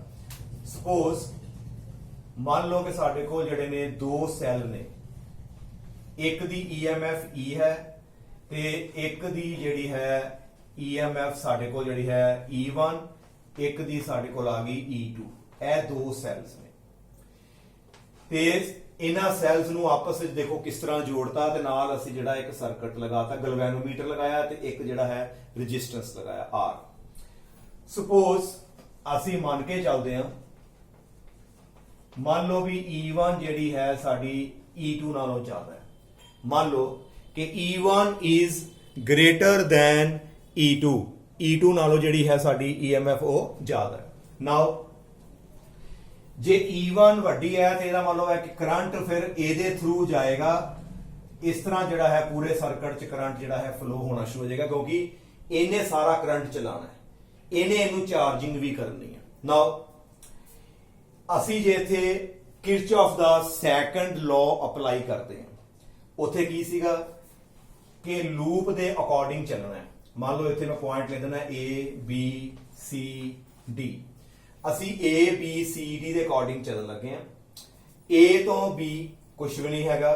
Speaker 1: ਸਪੋਜ਼ ਮੰਨ ਲਓ ਕਿ ਸਾਡੇ ਕੋਲ ਜਿਹੜੇ ਨੇ ਦੋ ਸੈੱਲ ਨੇ, ਇੱਕ ਦੀ EMF E ਹੈ ਤੇ ਇੱਕ ਦੀ ਜਿਹੜੀ ਹੈ EMF ਸਾਡੇ ਕੋਲ ਜਿਹੜੀ ਹੈ E1, ਇੱਕ ਦੀ ਸਾਡੇ ਕੋਲ ਆ ਗਈ E2। ਇਹ ਦੋ ਸੈਲਸ ਨੇ ਤੇ ਇਹਨਾਂ ਸੈਲਸ ਨੂੰ ਆਪਸ ਵਿੱਚ ਦੇਖੋ ਕਿਸ ਤਰ੍ਹਾਂ ਜੋੜਤਾ ਤੇ ਨਾਲ ਅਸੀਂ ਜਿਹੜਾ ਇੱਕ ਸਰਕਟ ਲਗਾਤਾ, ਗਲਵੈਨੋਮੀਟਰ ਲਗਾਇਆ ਤੇ ਇੱਕ ਜਿਹੜਾ ਹੈ ਰੈਜ਼ਿਸਟੈਂਸ ਲਗਾਇਆ R। ਸਪੋਜ਼ ਅਸੀਂ ਮੰਨ ਕੇ ਚੱਲਦੇ ਹਾਂ, ਮੰਨ ਲਓ ਵੀ E1 ਜਿਹੜੀ ਹੈ ਸਾਡੀ E2 ਨਾਲੋਂ ਜ਼ਿਆਦਾ ਹੈ। ਮੰਨ ਲਓ ਕਿ E1 is greater than E2, E2 ਨਾਲੋਂ ਜਿਹੜੀ ਹੈ ਸਾਡੀ EMF ਉਹ ਜ਼ਿਆਦਾ ਹੈ। ਨਾਓ ਜੇ E1 ਵੱਡੀ ਹੈ ਤੇ ਇਹਦਾ ਮਤਲਬ ਹੈ ਕਿ ਕਰੰਟ ਫਿਰ ਇਹਦੇ ਥਰੂ ਜਾਏਗਾ, ਇਸ ਤਰ੍ਹਾਂ ਜਿਹੜਾ ਹੈ ਪੂਰੇ ਸਰਕਟ 'ਚ ਕਰੰਟ ਜਿਹੜਾ ਹੈ ਫਲੋ ਹੋਣਾ ਸ਼ੁਰੂ ਹੋ ਜਾਏਗਾ, ਕਿਉਂਕਿ ਇਹਨੇ ਸਾਰਾ ਕਰੰਟ ਚਲਾਉਣਾ ਹੈ, ਇਹਨੇ ਇਹਨੂੰ ਚਾਰਜਿੰਗ ਵੀ ਕਰਨੀ ਹੈ। ਨਾਓ ਅਸੀਂ ਜੇ ਇੱਥੇ ਕਿਰਚੌਫ ਦਾ ਸੈਕੰਡ ਲਾਅ ਅਪਲਾਈ ਕਰਦੇ ਹਾਂ, ਉੱਥੇ ਕੀ ਸੀਗਾ ਕਿ ਲੂਪ ਦੇ ਅਕੋਰਡਿੰਗ ਚੱਲਣਾ ਹੈ। ਮੰਨ ਲਓ ਇੱਥੇ ਮੈਂ ਪੁਆਇੰਟ ਲੈ ਦੇਣਾ A B C D, ਅਸੀਂ A B C D ਦੇ ਅਕੋਰਡਿੰਗ ਚੱਲਣ ਲੱਗੇ ਹਾਂ। A ਤੋਂ B ਕੁਝ ਵੀ ਨਹੀਂ ਹੈਗਾ,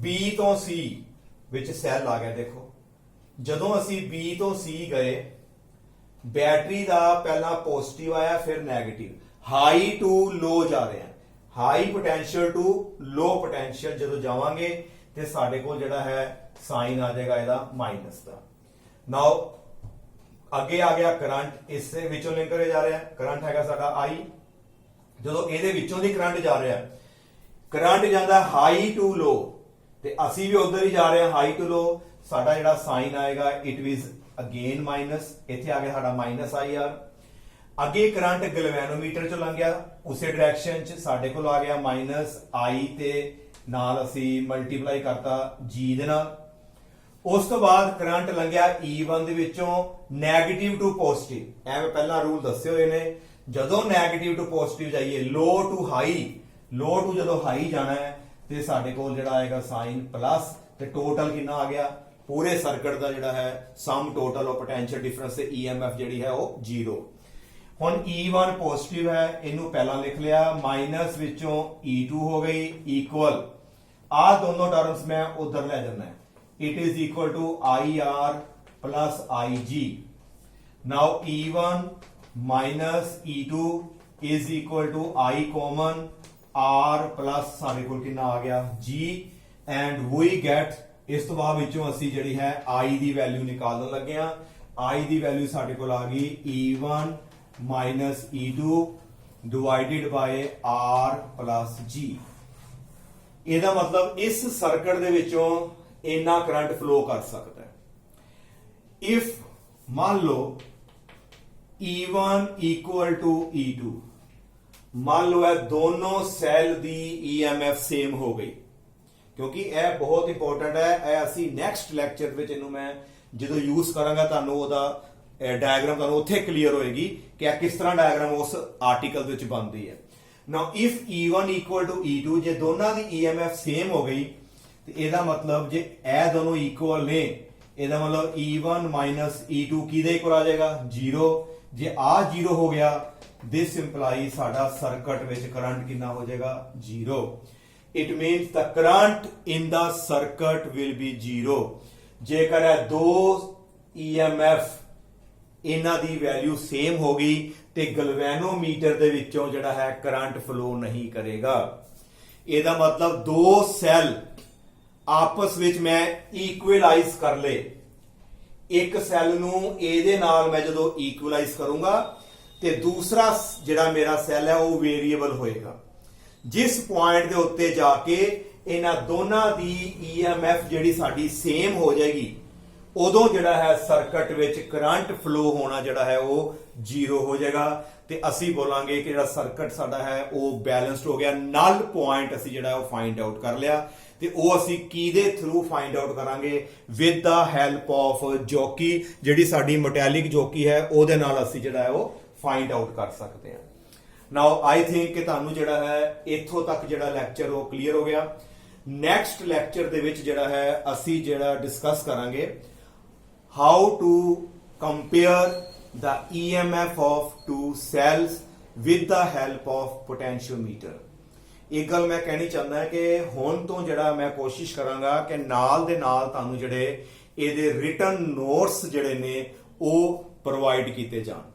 Speaker 1: B ਤੋਂ C ਵਿੱਚ ਸੈੱਲ ਆ ਗਿਆ। ਦੇਖੋ ਜਦੋਂ ਅਸੀਂ B ਤੋਂ C ਗਏ, ਬੈਟਰੀ ਦਾ ਪਹਿਲਾਂ ਪੋਜ਼ਿਟਿਵ ਆਇਆ ਫਿਰ ਨੈਗੇਟਿਵ, ਹਾਈ ਟੂ ਲੋ ਜਾ ਰਹੇ ਹਾਂ, high potential to low potential ਜਦੋਂ ਜਾਵਾਂਗੇ ਤੇ ਸਾਡੇ ਕੋਲ ਜਿਹੜਾ ਹੈ ਸਾਈਨ ਆ ਜਾਏਗਾ ਇਹਦਾ ਮਾਈਨਸ ਦਾ। ਨਾਓ ਅੱਗੇ ਆ ਗਿਆ ਕਰੰਟ, ਇਸ ਦੇ ਵਿੱਚੋਂ ਲਿੰਕ ਕਰੇ ਜਾ ਰਿਹਾ, ਕਰੰਟ ਹੈਗਾ ਸਾਡਾ I। ਜਦੋਂ ਇਹਦੇ ਵਿੱਚੋਂ ਦੀ ਕਰੰਟ ਜਾ ਰਿਹਾ, ਕਰੰਟ ਜਾਂਦਾ ਹਾਈ ਟੂ ਲੋ ਤੇ ਅਸੀਂ ਵੀ ਉਧਰ ਹੀ ਜਾ ਰਹੇ ਹਾਂ ਹਾਈ ਟੂ ਲੋ, ਸਾਡਾ ਜਿਹੜਾ ਸਾਈਨ ਆਏਗਾ ਇਟ ਵਿਜ਼ ਅਗੇਨ ਮਾਈਨਸ, ਇੱਥੇ ਆ ਗਿਆ ਸਾਡਾ ਮਾਈਨਸ IR। ਅੱਗੇ ਕਰੰਟ ਗਲਵੈਨੋਮੀਟਰ ਚੋਂ ਲੰਘਿਆ, ਉਸੇ ਡਾਇਰੈਕਸ਼ਨ 'ਚ ਸਾਡੇ ਕੋਲ ਆ ਗਿਆ ਮਾਈਨਸ I ਤੇ ਨਾਲ ਅਸੀਂ ਮਲਟੀਪਲਾਈ ਕਰਤਾ G ਦੇ ਨਾਲ। ਉਸ ਤੋਂ ਬਾਅਦ ਕਰੰਟ ਲੰਘਿਆ E1 ਦੇ ਵਿੱਚੋਂ ਨੈਗੇਟਿਵ ਟੂ ਪੋਜ਼ਿਟਿਵ। ਐਵੇਂ ਪਹਿਲਾਂ ਰੂਲ ਦੱਸੇ ਹੋਏ ਨੇ, ਜਦੋਂ ਨੈਗੇਟਿਵ ਟੂ ਪੋਜ਼ਿਟਿਵ ਜਾਈਏ, ਲੋ ਟੂ ਹਾਈ, ਲੋ ਟੂ ਜਦੋਂ ਹਾਈ ਜਾਣਾ ਹੈ ਤੇ ਸਾਡੇ ਕੋਲ ਜਿਹੜਾ ਆਏਗਾ ਸਾਈਨ ਪਲੱਸ, ਤੇ ਟੋਟਲ ਕਿੰਨਾ ਆ ਗਿਆ ਪੂਰੇ ਸਰਕਟ ਦਾ ਜਿਹੜਾ ਹੈ ਸਮ ਟੋਟਲ ਆਫ ਪੋਟੈਂਸ਼ੀਅਲ ਡਿਫਰੈਂਸ ਤੇ EMF ਜਿਹੜੀ ਹੈ ਉਹ 0। ਹੁਣ E1 ਪੋਜ਼ਿਟਿਵ ਹੈ, ਇਹਨੂੰ ਪਹਿਲਾਂ ਲਿਖ ਲਿਆ, ਮਾਈਨਸ ਵਿੱਚੋਂ E2 ਹੋ ਗਈ ਇਕੁਅਲ, ਆ ਦੋਨੋਂ ਟਰਮਸ ਮੈਂ ਉਧਰ ਲੈ ਜਾਣਾ ਹੈ, it is equal to IR plus IG. Now E1 minus E2 is equal to I common R plus ਸਾਡੇ ਕੋਲ ਕਿੰਨਾ ਆ ਗਿਆ G, and we get, ਇਸ ਤੋਂ ਬਾਅਦ ਵਿੱਚੋਂ ਅਸੀਂ ਜਿਹੜੀ ਹੈ I ਦੀ ਵੈਲਿਊ ਨਿਕਾਲਣ ਲੱਗੇ ਆ। I ਦੀ ਵੈਲਿਊ ਸਾਡੇ ਕੋਲ ਆ ਗਈ E1 minus E2 divided by R plus G। ਇਹਦਾ ਮਤਲਬ ਇਸ ਸਰਕਟ ਦੇ ਵਿੱਚੋਂ ਇੰਨਾ ਕਰੰਟ ਫਲੋ ਕਰ ਸਕਦਾ ਹੈ। ਇਫ ਮੰਨ ਲਓ E1 equal to E2, ਮੰਨ ਲਓ ਇਹ ਦੋਨੋਂ ਸੈੱਲ ਦੀ EMF ਸੇਮ ਹੋ ਗਈ, ਕਿਉਂਕਿ ਇਹ ਬਹੁਤ ਇੰਪੋਰਟੈਂਟ ਹੈ। ਇਹ ਅਸੀਂ ਨੈਕਸਟ ਲੈਕਚਰ ਵਿੱਚ ਇਹਨੂੰ ਮੈਂ ਜਦੋਂ ਯੂਜ਼ ਕਰਾਂਗਾ ਤੁਹਾਨੂੰ ਉਹਦਾ ਡਾਇਗਰਾਮ ਤੁਹਾਨੂੰ ਉੱਥੇ ਕਲੀਅਰ ਹੋਏਗੀ ਕਿ ਇਹ ਕਿਸ ਤਰ੍ਹਾਂ ਡਾਇਗਰਾਮ ਉਸ ਆਰਟੀਕਲ ਵਿੱਚ ਬਣਦੀ ਹੈ। ਨਾਓ if E1 equal to E2, ਜੇ ਦੋਨਾਂ ਦੀ EMF ਸੇਮ ਹੋ ਗਈ ਤੇ ਇਹਦਾ ਮਤਲਬ ਜੇ ਇਹ ਦੋਨੋਂ ਇਕੁਅਲ ਨੇ, ਇਹਦਾ ਮਤਲਬ E1 minus E2 ਕਿਹਦੇ ਇਕੁਅਲ ਆ ਜਾਏਗਾ 0। ਜੇ ਆ 0 ਹੋ ਗਿਆ, this implies ਸਾਡਾ ਸਰਕਟ ਵਿੱਚ ਕਰੰਟ ਕਿੰਨਾ ਹੋ ਜਾਏਗਾ 0। it means the current in the circuit will be 0। ਜੇਕਰ ਇਹ ਦੋ EMF ਇਹਨਾਂ ਦੀ ਵੈਲਿਊ ਸੇਮ ਹੋ ਗਈ ਤੇ ਗਲਵੈਨੋਮੀਟਰ ਦੇ ਵਿੱਚੋਂ ਜਿਹੜਾ ਹੈ ਕਰੰਟ ਫਲੋ ਨਹੀਂ ਕਰੇਗਾ। ਇਹਦਾ ਮਤਲਬ ਦੋ ਸੈੱਲ ਆਪਸ ਵਿੱਚ ਮੈਂ ਇਕੁਅਲਾਈਜ਼ ਕਰ ਲੇ, ਇੱਕ ਸੈੱਲ ਨੂੰ ਇਹਦੇ ਨਾਲ ਮੈਂ ਜਦੋਂ ਇਕੁਅਲਾਈਜ਼ ਕਰੂੰਗਾ ਤੇ ਦੂਸਰਾ ਜਿਹੜਾ ਮੇਰਾ ਸੈੱਲ ਹੈ ਉਹ ਵੇਰੀਏਬਲ ਹੋਏਗਾ। ਜਿਸ ਪੁਆਇੰਟ ਦੇ ਉੱਤੇ ਜਾ ਕੇ ਇਹਨਾਂ ਦੋਨਾਂ ਦੀ EMF ਜਿਹੜੀ ਸਾਡੀ ਸੇਮ ਹੋ ਜਾਏਗੀ, ਉਦੋਂ ਜਿਹੜਾ ਹੈ ਸਰਕਟ ਵਿੱਚ ਕਰੰਟ ਫਲੋ ਹੋਣਾ ਜਿਹੜਾ ਹੈ ਉਹ 0 ਹੋ ਜਾਏਗਾ ਤੇ ਅਸੀਂ ਬੋਲਾਂਗੇ ਕਿ ਜਿਹੜਾ ਸਰਕਟ ਸਾਡਾ ਹੈ ਉਹ ਬੈਲੈਂਸਡ ਹੋ ਗਿਆ। ਨਲ ਪੁਆਇੰਟ ਅਸੀਂ ਜਿਹੜਾ ਉਹ ਫਾਈਂਡ ਆਊਟ ਕਰ ਲਿਆ ਤੇ ਉਹ ਅਸੀਂ ਕਿਹਦੇ ਥਰੂ ਫਾਈਂਡ ਆਊਟ ਕਰਾਂਗੇ? ਵਿਦ ਦਾ ਹੈਲਪ ਆਫ ਜੋਕੀ, ਜਿਹੜੀ ਸਾਡੀ ਮੈਟੈਲਿਕ ਜੋਕੀ ਹੈ ਉਹਦੇ ਨਾਲ ਅਸੀਂ ਜਿਹੜਾ ਹੈ ਉਹ ਫਾਈਂਡ ਆਊਟ ਕਰ ਸਕਦੇ ਹਾਂ। ਨਾਓ ਆਈ ਥਿੰਕ ਕਿ ਤੁਹਾਨੂੰ ਜਿਹੜਾ ਹੈ ਇੱਥੋਂ ਤੱਕ ਜਿਹੜਾ ਲੈਕਚਰ ਉਹ ਕਲੀਅਰ ਹੋ ਗਿਆ। ਨੈਕਸਟ ਲੈਕਚਰ ਦੇ ਵਿੱਚ ਜਿਹੜਾ ਹੈ ਅਸੀਂ ਜਿਹੜਾ ਡਿਸਕਸ ਕਰਾਂਗੇ how to compare the EMF of two cells with the help of potentiometer। ਇੱਕ ਗੱਲ ਮੈਂ ਕਹਿਣੀ ਚਾਹੁੰਦਾ ਕਿ ਹੁਣ ਤੋਂ ਜਿਹੜਾ ਮੈਂ ਕੋਸ਼ਿਸ਼ ਕਰਾਂਗਾ ਕਿ ਨਾਲ ਦੇ ਨਾਲ ਤੁਹਾਨੂੰ ਜਿਹੜੇ ਇਹਦੇ ਰਿਟਨ ਨੋਟਸ ਜਿਹੜੇ ਨੇ ਉਹ ਪ੍ਰੋਵਾਈਡ ਕੀਤੇ ਜਾਣ।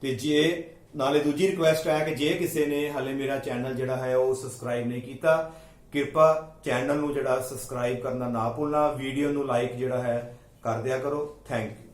Speaker 1: ਤੇ ਜੇ ਨਾਲੇ ਦੂਜੀ ਰਿਕੁਐਸਟ ਹੈ ਕਿ ਜੇ ਕਿਸੇ ਨੇ ਹਲੇ ਮੇਰਾ ਚੈਨਲ ਜਿਹੜਾ ਹੈ ਉਹ ਸਬਸਕ੍ਰਾਈਬ ਨਹੀਂ ਕੀਤਾ, ਕਿਰਪਾ ਚੈਨਲ ਨੂੰ ਜਿਹੜਾ ਸਬਸਕ੍ਰਾਈਬ ਕਰਨਾ ਨਾ ਭੁੱਲਣਾ, ਵੀਡੀਓ ਨੂੰ ਲਾਈਕ ਜਿਹੜਾ ਹੈ ਕਰ ਦਿਆ ਕਰੋ। Thank you.